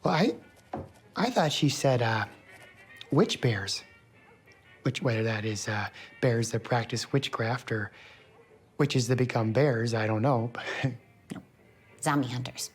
Well, I thought she said, witch bears. Whether that is bears that practice witchcraft or witches that become bears, I don't know. No, zombie hunters.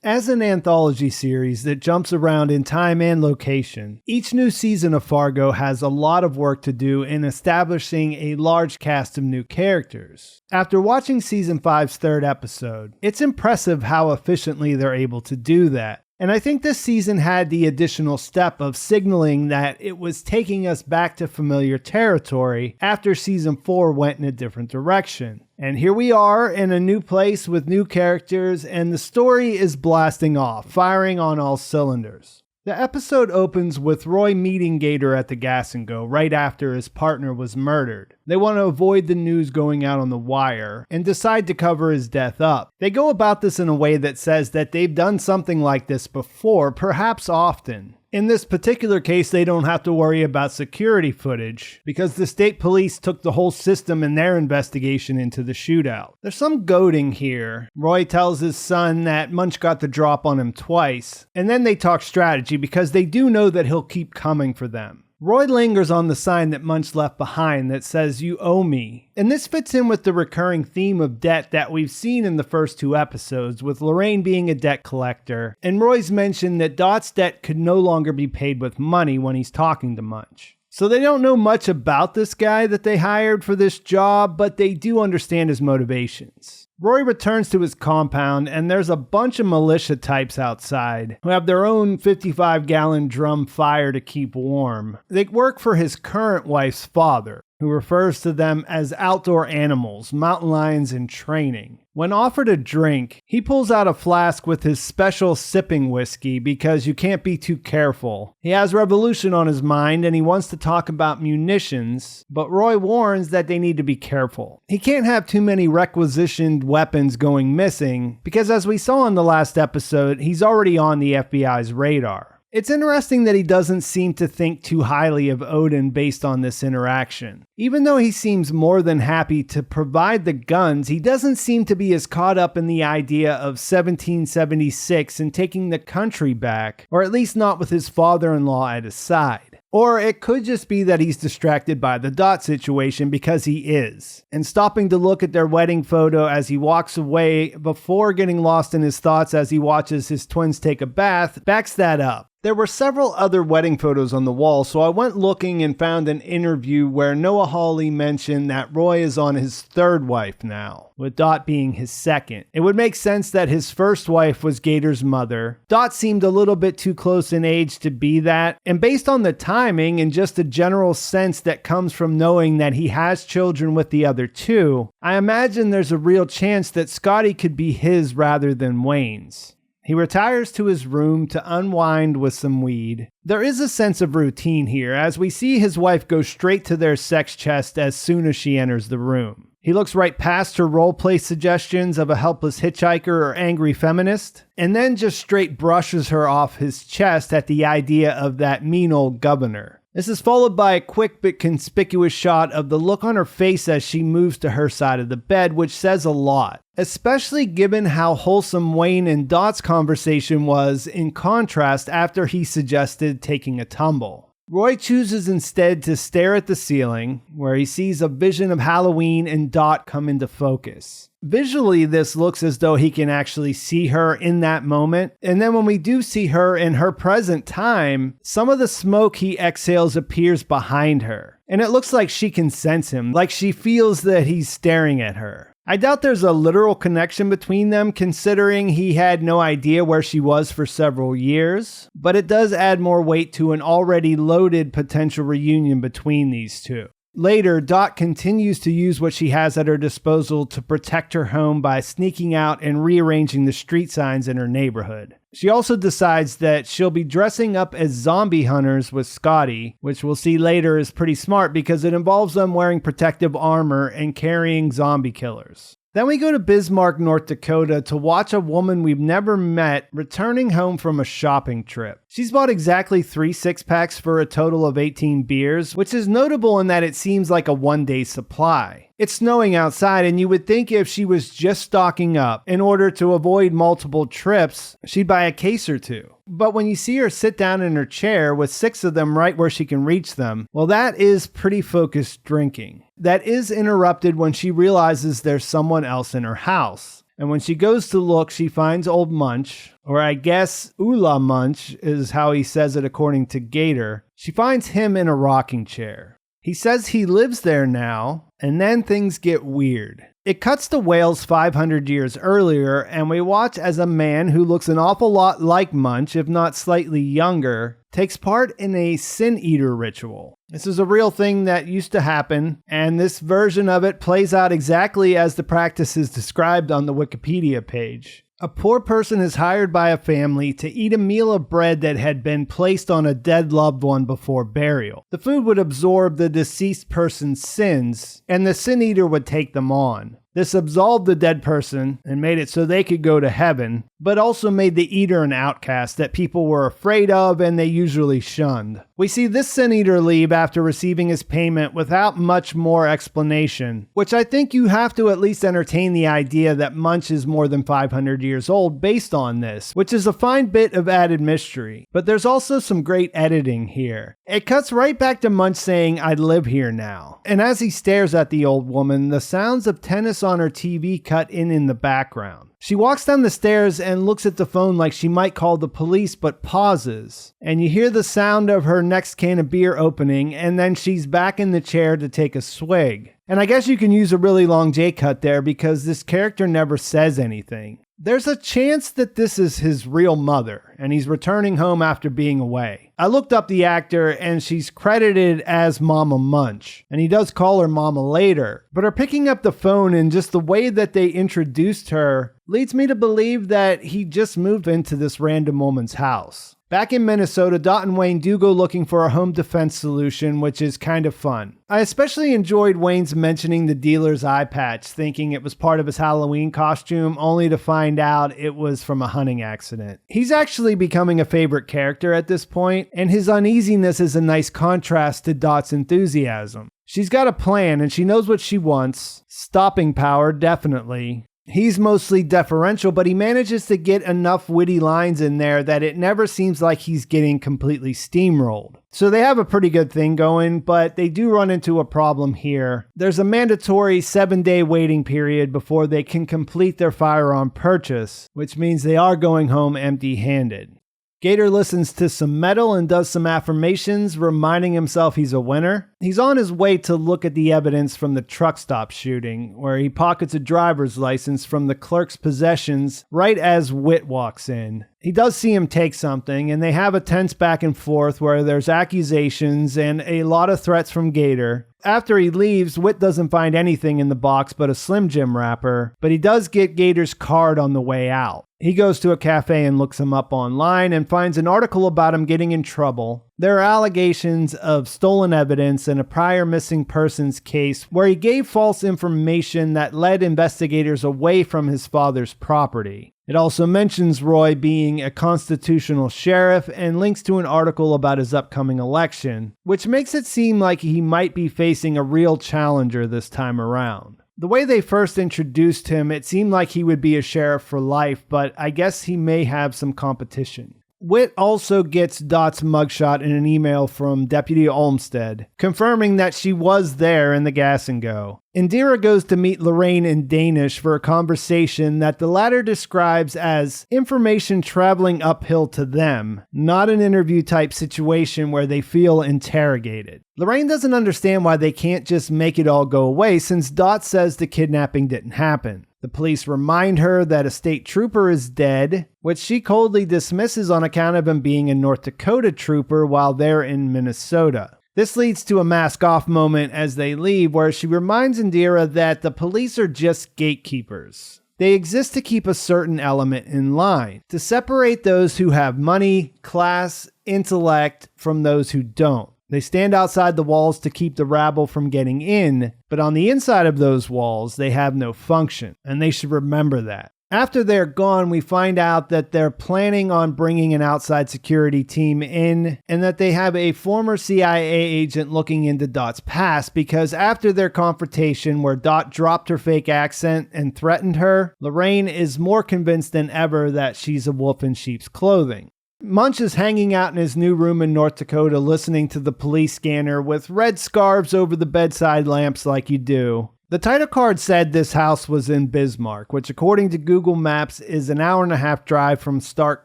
As an anthology series that jumps around in time and location, each new season of Fargo has a lot of work to do in establishing a large cast of new characters. After watching Season 5's third episode, it's impressive how efficiently they're able to do that. And I think this season had the additional step of signaling that it was taking us back to familiar territory after Season 4 went in a different direction. And here we are in a new place with new characters, and the story is blasting off, firing on all cylinders. The episode opens with Roy meeting Gator at the Gas and Go right after his partner was murdered. They want to avoid the news going out on the wire and decide to cover his death up. They go about this in a way that says that they've done something like this before, perhaps often. In this particular case, they don't have to worry about security footage because the state police took the whole system in their investigation into the shootout. There's some goading here. Roy tells his son that Munch got the drop on him twice, and then they talk strategy because they do know that he'll keep coming for them. Roy lingers on the sign that Munch left behind that says, "You owe me." And this fits in with the recurring theme of debt that we've seen in the first two episodes, with Lorraine being a debt collector, and Roy's mention that Dot's debt could no longer be paid with money when he's talking to Munch. So they don't know much about this guy that they hired for this job, but they do understand his motivations. Roy returns to his compound, and there's a bunch of militia types outside who have their own 55-gallon drum fire to keep warm. They work for his current wife's father, who refers to them as outdoor animals, mountain lions in training. When offered a drink, he pulls out a flask with his special sipping whiskey because you can't be too careful. He has revolution on his mind and he wants to talk about munitions, but Roy warns that they need to be careful. He can't have too many requisitioned weapons going missing because, as we saw in the last episode, he's already on the FBI's radar. It's interesting that he doesn't seem to think too highly of Odin based on this interaction. Even though he seems more than happy to provide the guns, he doesn't seem to be as caught up in the idea of 1776 and taking the country back, or at least not with his father-in-law at his side. Or it could just be that he's distracted by the Dot situation because he is. And stopping to look at their wedding photo as he walks away before getting lost in his thoughts as he watches his twins take a bath backs that up. There were several other wedding photos on the wall, so I went looking and found an interview where Noah Hawley mentioned that Roy is on his third wife now, with Dot being his second. It would make sense that his first wife was Gator's mother. Dot seemed a little bit too close in age to be that, and based on the timing and just a general sense that comes from knowing that he has children with the other two, I imagine there's a real chance that Scotty could be his rather than Wayne's. He retires to his room to unwind with some weed. There is a sense of routine here as we see his wife go straight to their sex chest as soon as she enters the room. He looks right past her roleplay suggestions of a helpless hitchhiker or angry feminist, and then just straight brushes her off his chest at the idea of that mean old governor. This is followed by a quick but conspicuous shot of the look on her face as she moves to her side of the bed, which says a lot, especially given how wholesome Wayne and Dot's conversation was in contrast after he suggested taking a tumble. Roy chooses instead to stare at the ceiling, where he sees a vision of Halloween and Dot come into focus. Visually, this looks as though he can actually see her in that moment, and then when we do see her in her present time, some of the smoke he exhales appears behind her, and it looks like she can sense him, like she feels that he's staring at her. I doubt there's a literal connection between them, considering he had no idea where she was for several years, but it does add more weight to an already loaded potential reunion between these two. Later, Dot continues to use what she has at her disposal to protect her home by sneaking out and rearranging the street signs in her neighborhood. She also decides that she'll be dressing up as zombie hunters with Scotty, which we'll see later is pretty smart because it involves them wearing protective armor and carrying zombie killers. Then we go to Bismarck, North Dakota to watch a woman we've never met returning home from a shopping trip. She's bought exactly 3 six-packs for a total of 18 beers, which is notable in that it seems like a one-day supply. It's snowing outside, and you would think if she was just stocking up in order to avoid multiple trips, she'd buy a case or two. But when you see her sit down in her chair with 6 of them right where she can reach them, well, that is pretty focused drinking. That is interrupted when she realizes there's someone else in her house. And when she goes to look, she finds Ole Munch, or I guess Ole Munch is how he says it according to Gator. She finds him in a rocking chair. He says he lives there now, and then things get weird. It cuts to Wales 500 years earlier, and we watch as a man who looks an awful lot like Munch, if not slightly younger, takes part in a sin eater ritual. This is a real thing that used to happen, and this version of it plays out exactly as the practice is described on the Wikipedia page. A poor person is hired by a family to eat a meal of bread that had been placed on a dead loved one before burial. The food would absorb the deceased person's sins, and the sin eater would take them on. This absolved the dead person and made it so they could go to heaven, but also made the eater an outcast that people were afraid of and they usually shunned. We see this sin eater leave after receiving his payment without much more explanation, which I think you have to at least entertain the idea that Munch is more than 500 years old based on this, which is a fine bit of added mystery. But there's also some great editing here. It cuts right back to Munch saying, "I live here now." And as he stares at the old woman, the sounds of tennis on her TV cut in the background. She walks down the stairs and looks at the phone like she might call the police, but pauses. And you hear the sound of her next can of beer opening, and then she's back in the chair to take a swig. And I guess you can use a really long J-cut there because this character never says anything. There's a chance that this is his real mother, and he's returning home after being away. I looked up the actor, and she's credited as Mama Munch, and he does call her Mama later. But her picking up the phone and just the way that they introduced her leads me to believe that he just moved into this random woman's house. Back in Minnesota, Dot and Wayne do go looking for a home defense solution, which is kind of fun. I especially enjoyed Wayne's mentioning the dealer's eye patch, thinking it was part of his Halloween costume, only to find out it was from a hunting accident. He's actually becoming a favorite character at this point, and his uneasiness is a nice contrast to Dot's enthusiasm. She's got a plan, and she knows what she wants. Stopping power, definitely. He's mostly deferential, but he manages to get enough witty lines in there that it never seems like he's getting completely steamrolled. So they have a pretty good thing going, but they do run into a problem here. There's a mandatory 7-day waiting period before they can complete their firearm purchase, which means they are going home empty-handed. Gator listens to some metal and does some affirmations, reminding himself he's a winner. He's on his way to look at the evidence from the truck stop shooting, where he pockets a driver's license from the clerk's possessions right as Whit walks in. He does see him take something, and they have a tense back and forth where there's accusations and a lot of threats from Gator. After he leaves, Whit doesn't find anything in the box but a Slim Jim wrapper, but he does get Gator's card on the way out. He goes to a cafe and looks him up online and finds an article about him getting in trouble. There are allegations of stolen evidence and a prior missing persons case where he gave false information that led investigators away from his father's property. It also mentions Roy being a constitutional sheriff and links to an article about his upcoming election, which makes it seem like he might be facing a real challenger this time around. The way they first introduced him, it seemed like he would be a sheriff for life, but I guess he may have some competition. Whit also gets Dot's mugshot in an email from Deputy Olmsted, confirming that she was there in the gas and go. Indira goes to meet Lorraine in Danish for a conversation that the latter describes as information traveling uphill to them, not an interview type situation where they feel interrogated. Lorraine doesn't understand why they can't just make it all go away since Dot says the kidnapping didn't happen. The police remind her that a state trooper is dead, which she coldly dismisses on account of him being a North Dakota trooper while they're in Minnesota. This leads to a mask-off moment as they leave where she reminds Indira that the police are just gatekeepers. They exist to keep a certain element in line, to separate those who have money, class, intellect from those who don't. They stand outside the walls to keep the rabble from getting in, but on the inside of those walls, they have no function, and they should remember that. After they're gone, we find out that they're planning on bringing an outside security team in and that they have a former CIA agent looking into Dot's past because after their confrontation where Dot dropped her fake accent and threatened her, Lorraine is more convinced than ever that she's a wolf in sheep's clothing. Munch is hanging out in his new room in North Dakota listening to the police scanner with red scarves over the bedside lamps like you do. The title card said this house was in Bismarck, which according to Google Maps is an hour-and-a-half drive from Stark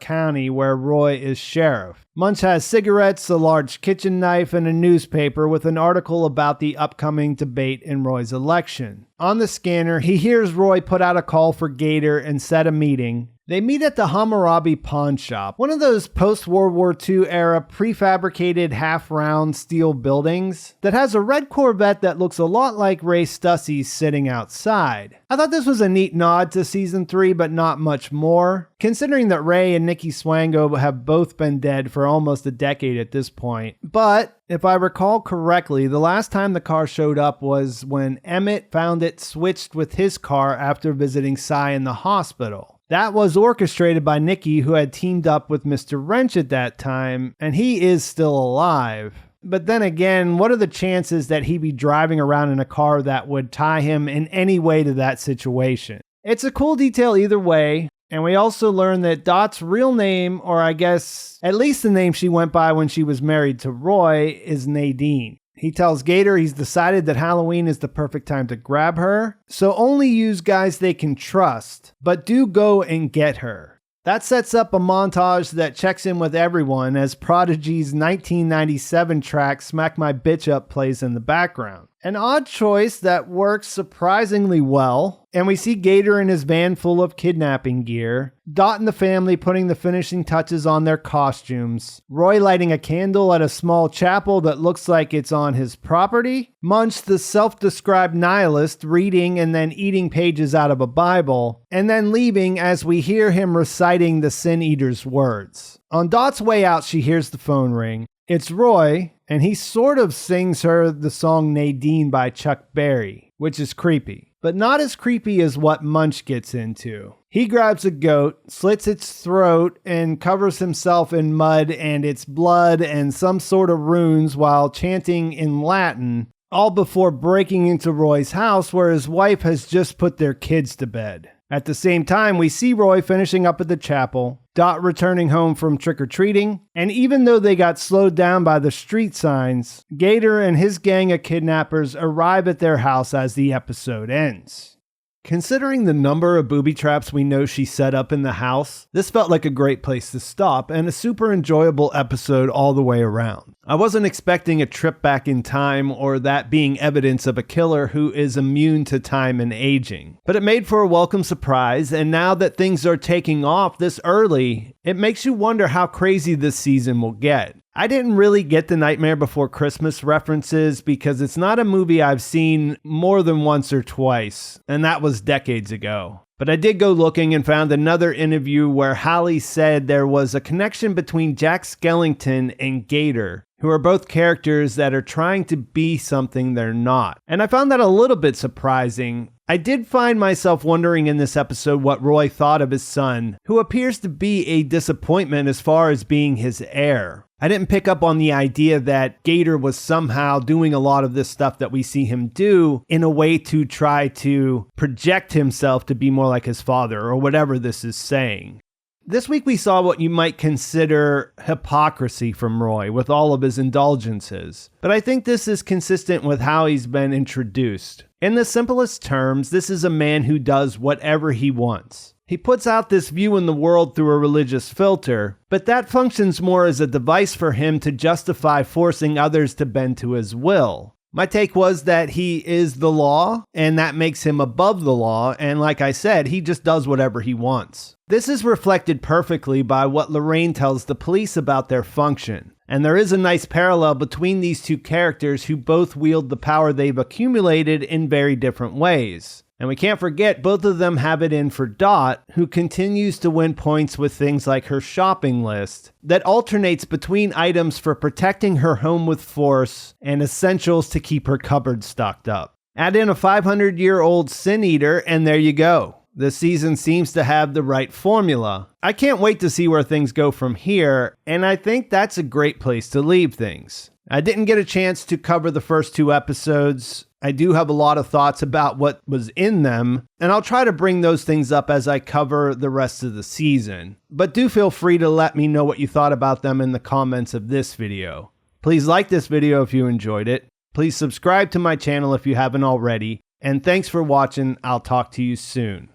County where Roy is sheriff. Munch has cigarettes, a large kitchen knife, and a newspaper with an article about the upcoming debate in Roy's election. On the scanner, he hears Roy put out a call for Gator and set a meeting. They meet at the Hammurabi Pawn Shop, one of those post-World War II era prefabricated half-round steel buildings that has a red Corvette that looks a lot like Ray Stussey's sitting outside. I thought this was a neat nod to season 3, but not much more, considering that Ray and Nikki Swango have both been dead for almost a decade at this point. But if I recall correctly, the last time the car showed up was when Emmett found it switched with his car after visiting Cy in the hospital. That was orchestrated by Nikki, who had teamed up with Mr. Wrench at that time, and he is still alive. But then again, what are the chances that he'd be driving around in a car that would tie him in any way to that situation? It's a cool detail either way, and we also learn that Dot's real name, or I guess at least the name she went by when she was married to Roy, is Nadine. He tells Gator he's decided that Halloween is the perfect time to grab her, so only use guys they can trust, but do go and get her. That sets up a montage that checks in with everyone as Prodigy's 1997 track Smack My Bitch Up plays in the background. An odd choice that works surprisingly well, and we see Gator in his van full of kidnapping gear, Dot and the family putting the finishing touches on their costumes, Roy lighting a candle at a small chapel that looks like it's on his property, Munch the self-described nihilist reading and then eating pages out of a Bible, and then leaving as we hear him reciting the Sin Eater's words. On Dot's way out, she hears the phone ring. It's Roy, and he sort of sings her the song Nadine by Chuck Berry, which is creepy, but not as creepy as what Munch gets into. He grabs a goat, slits its throat, and covers himself in mud and its blood and some sort of runes while chanting in Latin, all before breaking into Roy's house where his wife has just put their kids to bed. At the same time, we see Roy finishing up at the chapel, Dot returning home from trick-or-treating, and even though they got slowed down by the street signs, Gator and his gang of kidnappers arrive at their house as the episode ends. Considering the number of booby traps we know she set up in the house, this felt like a great place to stop and a super enjoyable episode all the way around. I wasn't expecting a trip back in time or that being evidence of a killer who is immune to time and aging. But it made for a welcome surprise, and now that things are taking off this early, it makes you wonder how crazy this season will get. I didn't really get the Nightmare Before Christmas references because it's not a movie I've seen more than once or twice, and that was decades ago. But I did go looking and found another interview where Hallie said there was a connection between Jack Skellington and Gator, who are both characters that are trying to be something they're not. And I found that a little bit surprising. I did find myself wondering in this episode what Roy thought of his son, who appears to be a disappointment as far as being his heir. I didn't pick up on the idea that Gator was somehow doing a lot of this stuff that we see him do in a way to try to project himself to be more like his father, or whatever this is saying. This week we saw what you might consider hypocrisy from Roy with all of his indulgences, but I think this is consistent with how he's been introduced. In the simplest terms, this is a man who does whatever he wants. He puts out this view in the world through a religious filter, but that functions more as a device for him to justify forcing others to bend to his will. My take was that he is the law, and that makes him above the law, and like I said, he just does whatever he wants. This is reflected perfectly by what Lorraine tells the police about their function, and there is a nice parallel between these two characters who both wield the power they've accumulated in very different ways. And we can't forget both of them have it in for Dot, who continues to win points with things like her shopping list that alternates between items for protecting her home with force and essentials to keep her cupboard stocked up. Add in a 500-year-old sin eater and there you go. The season seems to have the right formula. I can't wait to see where things go from here, and I think that's a great place to leave things. I didn't get a chance to cover the first 2 episodes. I do have a lot of thoughts about what was in them, and I'll try to bring those things up as I cover the rest of the season. But do feel free to let me know what you thought about them in the comments of this video. Please like this video if you enjoyed it. Please subscribe to my channel if you haven't already. And thanks for watching. I'll talk to you soon.